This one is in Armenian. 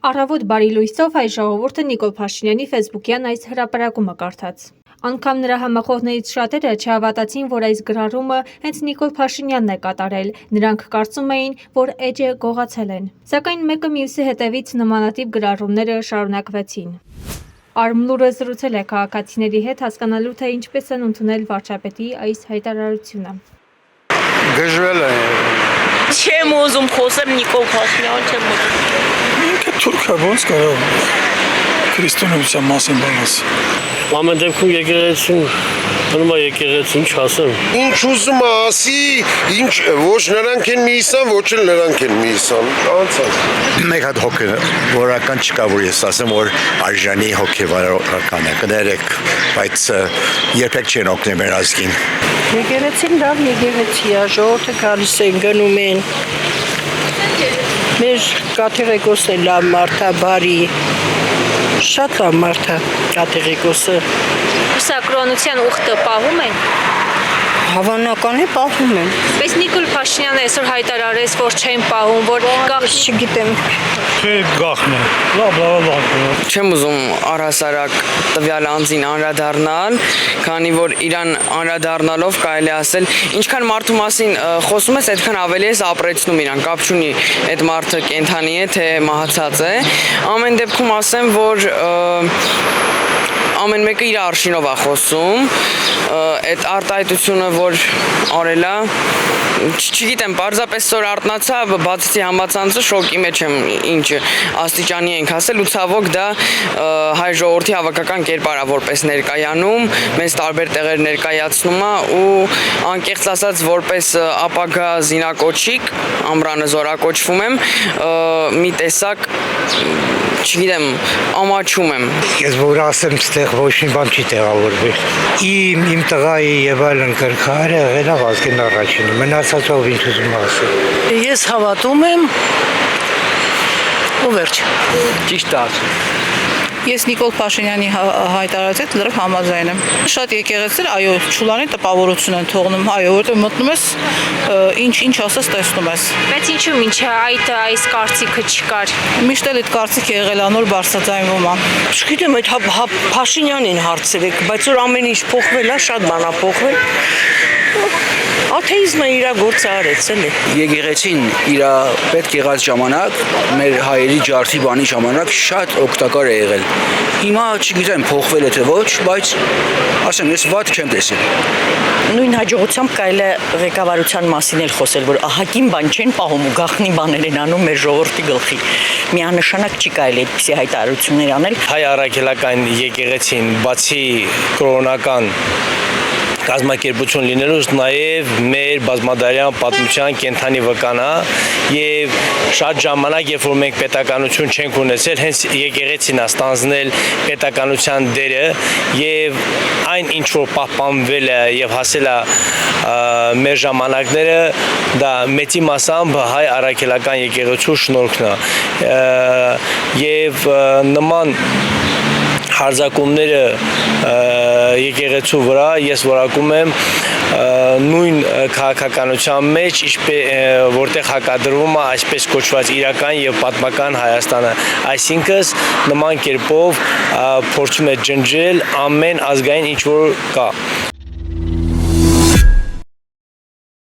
Առավոտ բարի լույսով հայ ժողովուրդը Նիկոլ Փաշինյանի ֆեյսբուքյան այս հրապարակումը կարդաց։ Անգամ նրա համախոհներից շատերը չհավատացին, որ այս գրառումը հենց Նիկոլ Փաշինյանն է կատարել, նրանք կարծում էին, որ էջը գողացել են։ Սակայն մեկը մյուսի հետևից նմանատիպ գրառումները շարունակվեցին։ Արմլուրը զրուցել է քաղաքացիների հետ հասկանալու, թե ինչպես են ընդունել վարչապետի այս հայտարարությունը։ Գժվել է։ Չեմ ուզում խոսեմ Նիկոլ Փաշինյան, չեմ ուզում։ Ինքը թուրք է, ոնց կարող քրիստոնեության մասին բանաս։ Ամեն դեպքում եկեղեցին, բնում է եկեղեցին, ինչ ասեմ։ Ինչ ուզում ասի, ինչ ոչ նրանք են միիսան, ոչ էլ նրանք են միիսան, անցած։ Մեկ հատ հոգևորական չկա, որ ես ասեմ, որ արժանի հոգևորական է, կներեք, բայց երբեք չեն օգնել մեր ազգին։ Եկեղեցին լավ եկեղեցի է, ժողովուրդը գալիս են, գնում են։ Մեր կաթողիկոսը լավ մարդ է, բարի, շատ լավ մարդ է կաթողիկոսը։ Սակրոնության ուխտը պահում են։ Հավանական է պահում են։ Բայց Նիկոլ Փաշինյանը այսօր հայտարարեց, որ չեն պահում, որ Չգիտեմ։ Թե գախն է, լավ։ Չեմ ուզում առհասարակ տվյալ անձին անդրադառնալ, քանի որ իրան անդրադառնալով կարելի ասել, ինչքան մարդու մասին խոսում ես, այդքան ավելի ես ապրեցնում իրան, կապ չունի այդ մարդը կենդանի է, թե մահացած է։ Ամեն դեպքում ասեմ, որ ամեն մեկը իր արշինով է խոսում, այդ արտահայտությունը, որ արել է, չգիտեմ, պարզապես որ արտնացա, բացեցի համացանցը, շոկի մեջ եմ, ինչ աստիճանի ենք հասել, ու ցավոք դա հայ ժողովրդի հավաքական կերպար է որպես ներկայանում, մեզ տարբեր տեղեր ներկայացնում է ու անկեղծ ասած որպես ապագա զինակոչիկ, ամռանը զորակոչվում եմ, մի տեսակ, չգիտեմ, ամաչում եմ։ Ես որ ասեմ, ստեղ ոչ մի բան չի տեղավորվի։ Իմ տղայի եւ այլն կրքարը եղել է Վազգեն առաջինը, մնացածով ինչ ուզում ասել։ Ես հավատում եմ ու վերջ։ Ճիշտ է ասում։ Ես Նիկոլ Փաշինյանի հայտարարած հետ լրիվ համաձայն եմ։ Շատ եկեղեցիներ, այո, ճուլանի տպավորություն են թողնում, այո, որտեղ մտնում ես, ինչ ասես տեսնում ես։ Բայց ինչու մինչև այս կարծիքը չկար։ Միշտ էլ այդ կարծիքը եղել է, նոր բարձրաձայնվում է։ Չգիտեմ, այդ Փաշինյանին հարցրեք, բայց որ ամեն ինչ փոխվել է, շատ բան է փոխվել։ Աթեիզմը իր գործը արեց, էլի։ Եկեղեցին իր պետք եղած ժամանակ, մեր հայերի ջարդի բանի ժամանակ շատ օգտակար է եղել։ Հիմա չգիտեմ փոխվել է թե ոչ, բայց ասեմ, ես վատ չեմ տեսել։ Նույն հաջողությամբ կարելի է ղեկավարության մասին էլ խոսել, որ ահագին բան չեն պահում ու գաղտնի բաներ են անում մեր ժողովրդի գլխի։ Միանշանակ չի կարելի այդպիսի հայտարարություններ անել։ Հայ առաքելական եկեղեցին բացի կրոնական կազմակերպություն լինելուց նաև մեր բազմադարյան պատմության կենթանի վկանա եւ շատ ժամանակ, երբ որ մենք պետականություն չենք ունեցել, հենց եկեղեցին է ստանձնել պետականության դերը եւ այն ինչ որ պահպանվել է եւ հասել է մեր ժամանակները, դա մեծի մասամբ հայ առաքելական եկեղեցու շնորհքն է եւ նման հարձակումները եկեղեցու վրա ես որակում եմ նույն քաղաքականության մեջ, որտեղ հակադրվում է այսպես կոչված իրական եւ պատմական Հայաստանը, այսինքն նման կերպով փորձում է ջնջել ամեն ազգային ինչ որ կա։